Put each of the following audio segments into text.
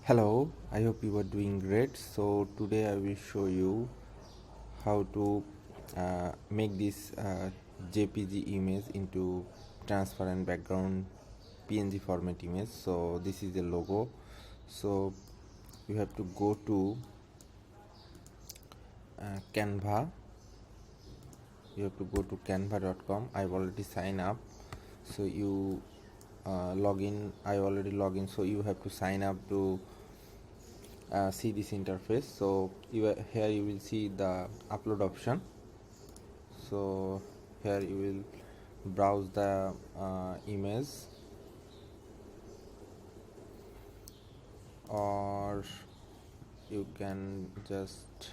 Hello, I hope you are doing great. So today I will show you how to make this JPG image into transparent background PNG format image. So this is the logo. So you have to go to Canva. You have to go to canva.com. I've already signed up. So you log in. I already log in. So you have to sign up to see this interface. So here you will see the upload option. So here you will browse the image, or you can just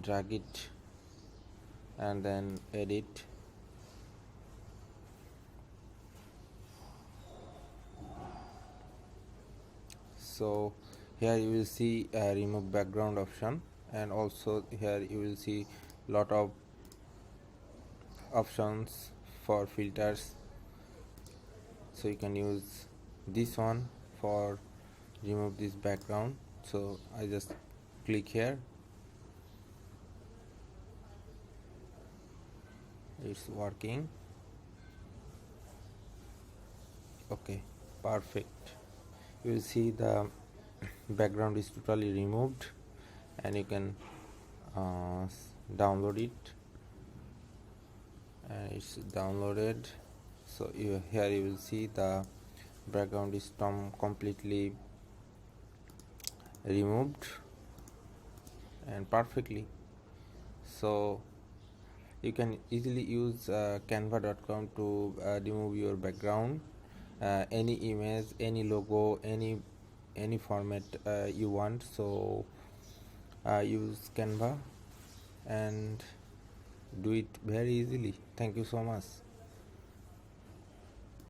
drag it and then edit. So here you will see remove background option, and also here you will see lot of options for filters. So you can use this one for remove this background. So I just click here. It's working. Okay, perfect. You will see the background is totally removed, and you can download it, and it's downloaded. So here you will see the background is completely removed and perfectly. So you can easily use canva.com to remove your background, any image, any logo, any format you want. So use Canva and do it very easily. Thank you so much.